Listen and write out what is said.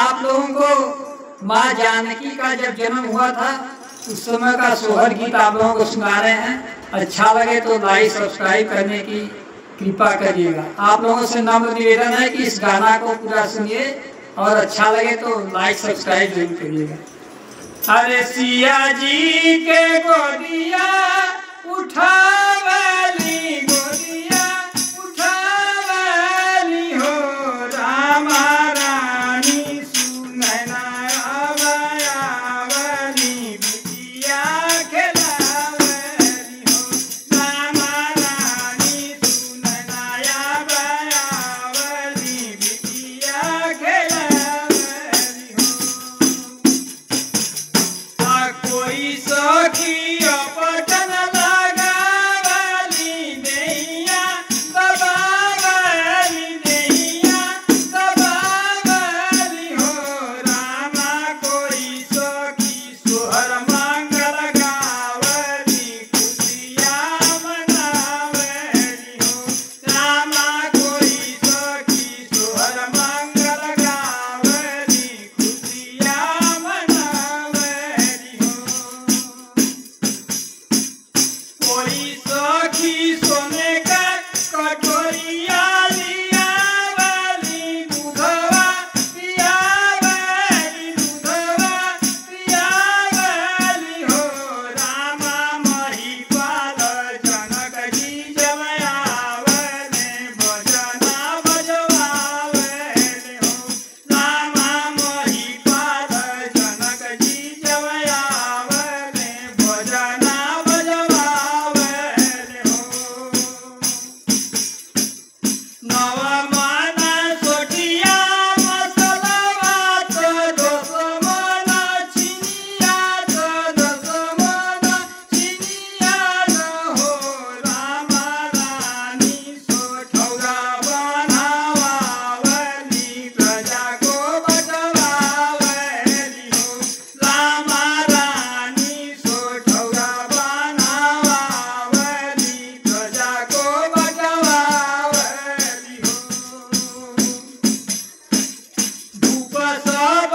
आप लोगों को माँ जानकी का जब जन्म हुआ था उस समय का सोहर गीत आप लोगों को सुना रहे हैं। अच्छा लगे तो लाइक सब्सक्राइब करने की कृपा करिएगा। आप लोगों से नम्र निवेदन है कि इस गाना को पूरा सुनिए और अच्छा लगे तो लाइक सब्सक्राइब जरूर करिएगा। अरे सिया जी के गोदिया उठावली, गोदिया उठावली हो, रामा रानी सुनैना आवली, बिटिया खेलावली हो, रामा रानी सुनैना आवली, बिटिया खेलावली हो। कोई सखी पटन लगावली, नैया दबावली, नैया दबावली हो, रामा कोई सखी सोहर मंगल गावली, खुशियाँ मनावली हो, रामा कोई सखी सोहर मंगल गावली, खुशियाँ मनावली हो। कोई सखी सोने का कटोरिया लियावली, दूधवा पियावली, दूधवा पियावली हो, रामा महिपाल जनक जी जब आवले, भजना बजवावले हो, रामा महिपाल जनक जी जब आवले, भजना बजवावले हो। नवमाना सोटिया मसलवात, दसमना चिनियात, दसमना चिनियात हो, रामा रानी सोठौरा बनावावली, प्रजा को बटवावली हो, रामा रानी सोठौरा बनावावली, प्रजा को बटवावली हो। धूप सब